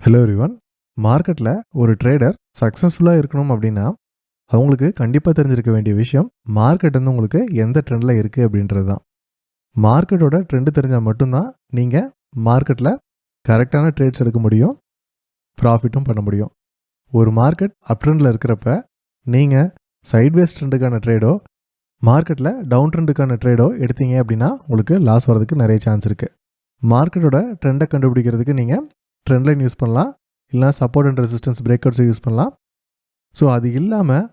Hello everyone. மார்க்கெட்டில் ஒரு trader சக்ஸஸ்ஃபுல்லாக இருக்கணும் அப்படின்னா அவங்களுக்கு கண்டிப்பாக தெரிஞ்சிருக்க வேண்டிய விஷயம் மார்க்கெட் வந்து உங்களுக்கு எந்த ட்ரெண்டில் இருக்குது அப்படின்றது தான். மார்க்கெட்டோட ட்ரெண்டு தெரிஞ்சால் மட்டும்தான் நீங்கள் மார்க்கெட்டில் கரெக்டான ட்ரேட்ஸ் எடுக்க முடியும், ப்ராஃபிட்டும் பண்ண முடியும். ஒரு மார்க்கெட் அப் ட்ரெண்டில் இருக்கிறப்ப நீங்கள் சைட்வேஸ் ட்ரெண்டுக்கான ட்ரேடோ மார்க்கெட்டில் டவுன் ட்ரெண்டுக்கான ட்ரேடோ எடுத்தீங்க அப்படின்னா உங்களுக்கு லாஸ் வரதுக்கு நிறைய சான்ஸ் இருக்குது. மார்க்கெட்டோட ட்ரெண்டை கண்டுபிடிக்கிறதுக்கு நீங்கள் ட்ரெண்ட் லைன் யூஸ் பண்ணலாம், இல்லைனா சப்போர்ட் அண்ட் ரெசிஸ்டன்ஸ் பிரேக்கர்ஸை யூஸ் பண்ணலாம். ஸோ அது இல்லாமல்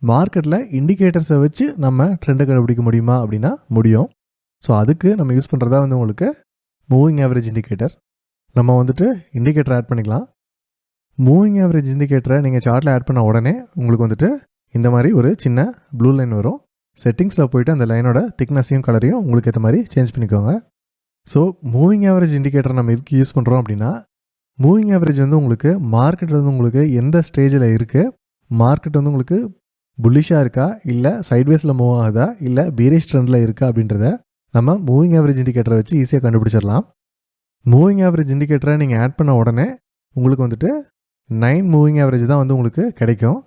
மார்க்கெட்டில் இண்டிகேட்டர்ஸை வச்சு நம்ம ட்ரெண்டை கண்டுபிடிக்க முடியுமா அப்படின்னா முடியும். ஸோ அதுக்கு நம்ம யூஸ் பண்ணுறதா வந்து உங்களுக்கு மூவிங் ஆவரேஜ் இண்டிகேட்டர். நம்ம வந்துட்டு இண்டிகேட்டர் ஆட் பண்ணிக்கலாம். மூவிங் ஆவரேஜ் இண்டிகேட்டரை நீங்கள் சார்ட்டில் ஆட் பண்ண உடனே உங்களுக்கு வந்துட்டு இந்த மாதிரி ஒரு சின்ன ப்ளூ லைன் வரும். செட்டிங்ஸில் போய்ட்டு அந்த லைனோட திக்னஸையும் கலரையும் உங்களுக்கு ஏற்ற மாதிரி சேஞ்ச் பண்ணிக்கோங்க. ஸோ மூவிங் ஆவரேஜ் இண்டிகேட்டர் நம்ம எதுக்கு யூஸ் பண்ணுறோம் அப்படின்னா, மூவிங் ஆவரேஜ் வந்து உங்களுக்கு மார்க்கெட் வந்து உங்களுக்கு எந்த ஸ்டேஜில் இருக்குது, மார்க்கெட் வந்து உங்களுக்கு புல்லிஷாக இருக்கா, இல்லை சைட்வேஸில் மூவ் ஆகுதா, இல்லை பீரிஷ் ட்ரெண்டில் இருக்கா அப்படின்றத நம்ம மூவிங் ஆவரேஜ் இண்டிகேட்டரை வச்சு ஈஸியாக கண்டுபிடிச்சிடலாம். மூவிங் ஆவரேஜ் இண்டிகேட்டரை நீங்கள் ஆட் பண்ண உடனே உங்களுக்கு வந்துட்டு 9 மூவிங் ஆவரேஜ் தான் வந்து உங்களுக்கு கிடைக்கும்.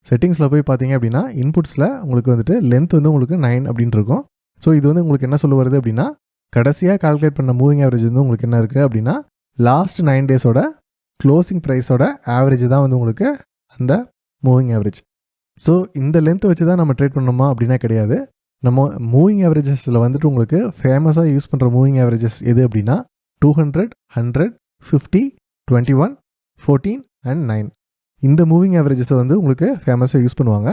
செட்டிங்ஸில் போய் பார்த்தீங்க அப்படின்னா இன்புட்ஸில் உங்களுக்கு வந்துட்டு லென்த் வந்து உங்களுக்கு 9 அப்படின்னு இருக்கும். ஸோ இது வந்து உங்களுக்கு என்ன சொல்ல வருது அப்படின்னா, கடைசியாக கால்குலேட் பண்ண மூவிங் ஆவரேஜ் வந்து உங்களுக்கு என்ன இருக்குது அப்படின்னா, லாஸ்ட் 9 டேஸோட க்ளோசிங் ப்ரைஸோட ஆவரேஜ் தான் வந்து உங்களுக்கு அந்த மூவிங் ஆவரேஜ். ஸோ இந்த லென்த்தை வச்சு தான் நம்ம ட்ரேட் பண்ணணுமா அப்படின்னா கிடையாது. நம்ம மூவிங் ஆவரேஜஸில் வந்துட்டு உங்களுக்கு ஃபேமஸாக யூஸ் பண்ணுற மூவிங் ஆவரேஜஸ் எது அப்படின்னா 200, 100, 50, 21, 14 அண்ட் 9. இந்த மூவிங் ஆவரேஜஸை வந்து உங்களுக்கு ஃபேமஸாக யூஸ் பண்ணுவாங்க.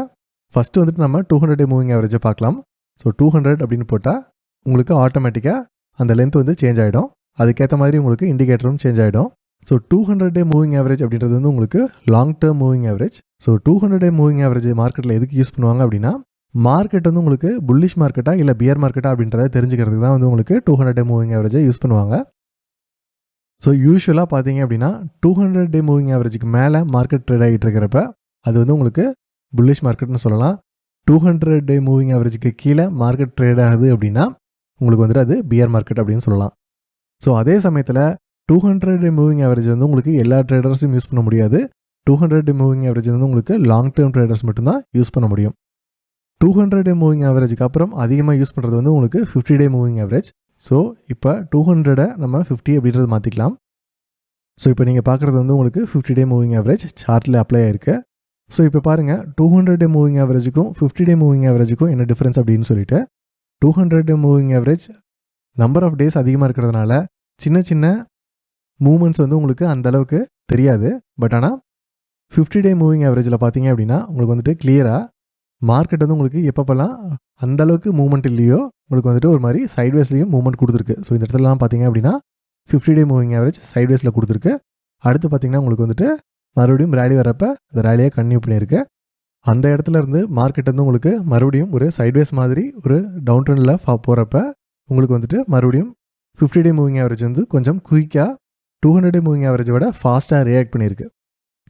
ஃபஸ்ட்டு வந்துட்டு நம்ம 200 டே மூவிங் ஆவரேஜை பார்க்கலாம். ஸோ 200 அப்படின்னு போட்டால் உங்களுக்கு ஆட்டோமேட்டிக்காக அந்த லென்த் வந்து சேஞ்ச் ஆகிடும். அதுக்கேற்ற மாதிரி உங்களுக்கு இண்டிகேட்டரும் சேஞ்ச் ஆகிடும். ஸோ 200 டே மூவிங் ஆவரேஜ் அப்படின்றது வந்து உங்களுக்கு long term moving average. So 200 day moving average மார்க்கெட்டில் எதுக்கு யூஸ் பண்ணுவாங்க அப்படின்னா, மார்க்கெட் வந்து உங்களுக்கு புல்லிஷ் மார்க்கெட்டா இல்லை பியர் மார்க்கெட்டா அப்படின்றத தெரிஞ்சுக்கிறதுக்கு தான் வந்து உங்களுக்கு 200 டே மூவிங் ஆவரேஜை யூஸ் பண்ணுவாங்க. ஸோ யூஸ்வலாக பார்த்தீங்க அப்படின்னா 200 டே மூவிங் ஆவரேஜுக்கு மேலே மார்க்கெட் ட்ரேட் ஆகிட்டு இருக்கிறப்ப அது வந்து உங்களுக்கு புல்லிஷ் மார்க்கெட்னு சொல்லலாம். 200 டே மூவிங் ஆவரேஜுக்கு கீழே மார்க்கெட் ட்ரேட் ஆகுது அப்படின்னா உங்களுக்கு வந்துட்டு அது பியர் மார்க்கெட் அப்படின்னு சொல்லலாம். ஸோ அதே சமயத்தில் 200 டே மூவிங் ஆவரேஜ் வந்து உங்களுக்கு எல்லா ட்ரேடர்ஸும் யூஸ் பண்ண முடியாது. 200 டே மூவிங் ஆவரேஜ் வந்து உங்களுக்கு லாங் டேர்ம் ட்ரேடர்ஸ் மட்டும்தான் யூஸ் பண்ண முடியும். 200 டே மூவிங் ஆவரேஜுக்கு அப்புறம் அதிகமாக யூஸ் பண்ணுறது வந்து உங்களுக்கு 50 டே மூவிங் ஆவரேஜ். ஸோ இப்போ 200 நம்ம 50 அப்படின்றது மாற்றிக்கலாம். ஸோ இப்போ நீங்கள் பார்க்குறது வந்து உங்களுக்கு 50 டே மூவிங் ஆவரேஜ் சார்ட்டில் அப்ளை ஆயிருக்கு. ஸோ இப்போ பாருங்கள் 200 டே மூவிங் ஆவரேஜுக்கும் 50 டே மூவிங் ஆவரேஜுக்கும் என்ன டிஃப்ரென்ஸ் அப்படின்னு சொல்லிட்டு, 200 day moving average number of days அதிகமாக இருக்கிறதுனால சின்ன சின்ன மூமெண்ட்ஸ் வந்து உங்களுக்கு அந்த அளவுக்கு தெரியாது. பட் ஆனால் 50 டே மூவிங் ஆவரேஜில் பார்த்தீங்க அப்படின்னா உங்களுக்கு வந்துட்டு கிளியராக மார்க்கெட் வந்து உங்களுக்கு எப்பப்பெல்லாம் அந்த அளவுக்கு மூவ்மெண்ட் இல்லையோ உங்களுக்கு வந்துட்டு ஒரு மாதிரி சைட்வேஸ்லேயும் மூவ்மெண்ட் கொடுத்துருக்கு. ஸோ இந்த இடத்துலலாம் பார்த்தீங்க அப்படின்னா 50 டே மூவிங் ஆவரேஜ் சைட்வேஸில் கொடுத்துருக்கு. அடுத்து பார்த்தீங்கன்னா உங்களுக்கு வந்துட்டு மறுபடியும் ரேலி வரப்போ அந்த ரேலியை கன்டினியூ பண்ணியிருக்கு. அந்த இடத்துல இருந்து மார்க்கெட் வந்து உங்களுக்கு மறுபடியும் ஒரு சைட்வேஸ் மாதிரி ஒரு டவுன் ட்ரெண்டில் போகிறப்ப உங்களுக்கு வந்துட்டு மறுபடியும் 50 டே மூவிங் ஆவரேஜ் வந்து கொஞ்சம் குயிக்காக 200 டே மூவிங் ஆவரேஜை விட ஃபாஸ்ட்டாக ரியாக்ட் பண்ணியிருக்கு.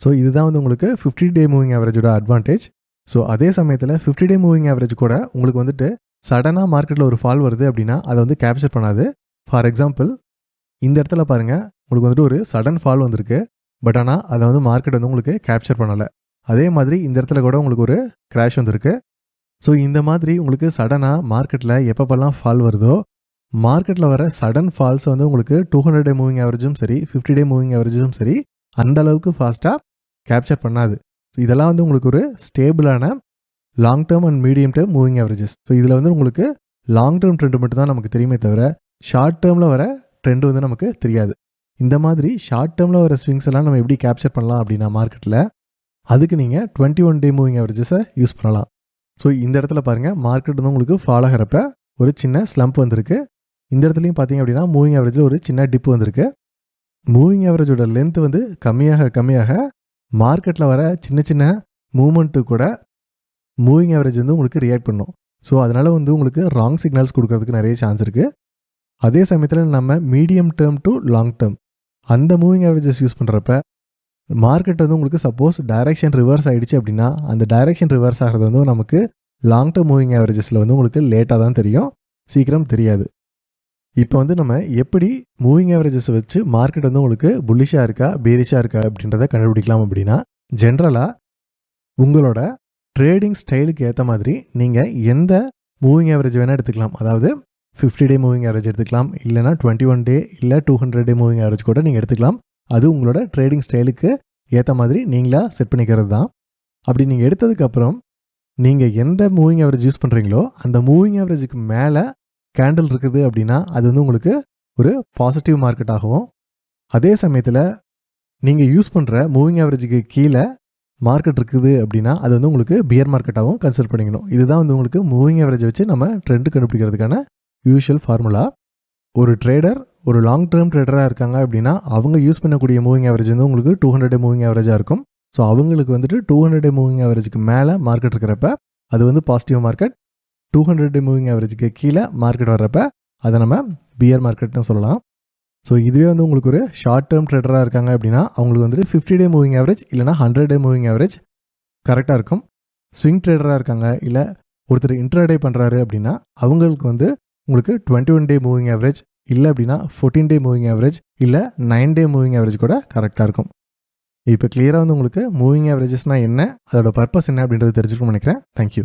ஸோ இதுதான் வந்து உங்களுக்கு 50 டே மூவிங் ஆவரேஜோட அட்வான்டேஜ். ஸோ அதே சமயத்தில் 50 டே மூவிங் ஆவரேஜ் கூட உங்களுக்கு வந்துட்டு சடனாக மார்க்கெட்டில் ஒரு ஃபால் வருது அப்படின்னா அதை வந்து கேப்சர் பண்ணாது. ஃபார் எக்ஸாம்பிள் இந்த இடத்துல பாருங்கள் உங்களுக்கு வந்துட்டு ஒரு சடன் ஃபால் வந்திருக்கு. பட் ஆனால் அதை வந்து மார்க்கெட் வந்து உங்களுக்கு கேப்சர் பண்ணலை. அதே மாதிரி இந்த இடத்துல கூட உங்களுக்கு ஒரு கிராஷ் வந்திருக்கு. ஸோ இந்த மாதிரி உங்களுக்கு சடனாக மார்க்கெட்டில் எப்பப்பெல்லாம் ஃபால் வருதோ மார்க்கெட்டில் வர சடன் ஃபால்ஸை வந்து உங்களுக்கு 200 டே மூவிங் ஆவரேஜும் சரி 50 டே மூவிங் ஆவரேஜும் சரி அந்த அளவுக்கு ஃபாஸ்ட்டாக கேப்சர் பண்ணாது. ஸோ இதெல்லாம் வந்து உங்களுக்கு ஒரு ஸ்டேபிளான long term and medium term moving averages. So இதில் வந்து உங்களுக்கு லாங் டேர்ம் ட்ரெண்டு மட்டும் தான் நமக்கு தெரியுமே தவிர ஷார்ட் டேர்மில் வர ட்ரெண்டு வந்து நமக்கு தெரியாது. இந்த மாதிரி ஷார்ட் டேர்மில் வர ஸ்விங்ஸ் எல்லாம் நம்ம எப்படி கேப்சர் பண்ணலாம் அப்படின்னா மார்க்கெட்டில் அதுக்கு நீங்கள் 21 டே மூவிங் ஆவரேஜஸை யூஸ் பண்ணலாம். ஸோ இந்த இடத்துல பாருங்கள் மார்க்கெட் வந்து உங்களுக்கு ஃபால் ஆகிறப்ப ஒரு சின்ன ஸ்லம்ப் வந்திருக்கு. இந்த இடத்துலையும் பார்த்தீங்க அப்படின்னா மூவிங் ஆவரேஜில் ஒரு சின்ன டிப் வந்திருக்கு. மூவிங் ஆவரேஜோட லென்த் வந்து கம்மியாக மார்க்கெட்டில் வர சின்ன சின்ன மூமெண்ட்டு கூட மூவிங் ஆவரேஜ் வந்து உங்களுக்கு ரியாக்ட் பண்ணும். ஸோ அதனால் வந்து உங்களுக்கு ராங் சிக்னல்ஸ் கொடுக்கறதுக்கு நிறைய சான்ஸ் இருக்குது. அதே சமயத்தில் நம்ம medium term to long term அந்த மூவிங் ஆவரேஜஸ் யூஸ் பண்ணுறப்ப மார்க்கெட் வந்து உங்களுக்கு சப்போஸ் டைரக்ஷன் ரிவர்ஸ் ஆகிடுச்சு அப்படின்னா அந்த டைரக்ஷன் ரிவர்ஸ் ஆகிறது வந்து நமக்கு லாங் டேர்ம் மூவிங் ஆவரேஜஸில் வந்து உங்களுக்கு லேட்டாக தான் தெரியும், சீக்கிரம் தெரியாது. இப்போ வந்து நம்ம எப்படி மூவிங் ஆவரேஜஸ் வச்சு மார்க்கெட் வந்து உங்களுக்கு புல்லிஷாக இருக்கா பேரிஷாக இருக்கா அப்படின்றத கண்டுபிடிக்கலாம் அப்படின்னா, ஜென்ரலாக உங்களோட ட்ரேடிங் ஸ்டைலுக்கு ஏற்ற மாதிரி நீங்கள் எந்த மூவிங் ஆவரேஜ் வேணால் எடுத்துக்கலாம். அதாவது 50 டே மூவிங் ஆவரேஜ் எடுத்துக்கலாம், இல்லைனா 21 டே இல்லை 200 டே மூவிங் ஆவரேஜ் கூட நீங்கள் எடுத்துக்கலாம். அது உங்களோட ட்ரேடிங் ஸ்டைலுக்கு ஏற்ற மாதிரி நீங்களாக செட் பண்ணிக்கிறது தான். அப்படி நீங்கள் எடுத்ததுக்கப்புறம் நீங்கள் எந்த மூவிங் ஆவரேஜ் யூஸ் பண்ணுறீங்களோ அந்த மூவிங் ஆவரேஜுக்கு மேலே கேண்டில் இருக்குது அப்படின்னா அது வந்து உங்களுக்கு ஒரு பாசிட்டிவ் மார்க்கெட் ஆகும். அதே சமயத்தில் நீங்கள் யூஸ் பண்ணுற மூவிங் ஆவரேஜுக்கு கீழே மார்க்கெட் இருக்குது அப்படின்னா அது வந்து உங்களுக்கு பியர் மார்க்கெட்டாகவும் கன்சிடர் பண்ணிக்கணும். இதுதான் வந்து உங்களுக்கு மூவிங் ஆவரேஜ் வச்சு நம்ம ட்ரெண்ட் கண்டுபிடிக்கிறதுக்கான யூஷுவல் ஃபார்முலா. ஒரு ட்ரேடர் ஒரு லாங் டேர்ம் ட்ரேடராக இருக்காங்க அப்படின்னா அவங்க யூஸ் பண்ணக்கூடிய மூவிங் ஆவரேஜ் வந்து உங்களுக்கு 200 டே மூவிங் ஆவரேஜாக இருக்கும். ஸோ அவங்களுக்கு வந்துட்டு 200 டே மூவிங் ஆவரேஜுக்கு மேலே மார்க்கெட் இருக்கிறப்ப அது வந்து பாசிட்டிவ் மார்க்கெட். 200 டே மூவிங் ஆவரேஜுக்கு கீழே மார்க்கெட் வர்றப்ப அதை நம்ம பியர் மார்க்கெட்னு சொல்லலாம். ஸோ இதுவே வந்து உங்களுக்கு ஒரு ஷார்ட் டேர்ம் ட்ரேடராக இருக்காங்க அப்படின்னா அவங்களுக்கு வந்துட்டு 50 டே மூவிங் ஆவரேஜ் இல்லைனா 100 டே மூவிங் ஆவரேஜ் கரெக்டாக இருக்கும். ஸ்விங் ட்ரேடராக இருக்காங்க இல்லை ஒருத்தர் இன்ட்ராடே பண்ணுறாரு அப்படின்னா அவங்களுக்கு வந்து உங்களுக்கு 21 டே மூவிங் ஆவரேஜ் இல்லை அப்படின்னா 14 டே மூவிங் ஆவரேஜ் இல்லை 9 டே மூவிங் ஆவரேஜ் கூட கரெக்டாக இருக்கும். இப்போ கிளியராக வந்து உங்களுக்கு மூவிங் ஆவரேஜஸ்னால் என்ன, அதோட பர்பஸ் என்ன அப்படின்றது தெரிஞ்சுக்கணும்னு நினைக்கிறேன். தேங்க்யூ.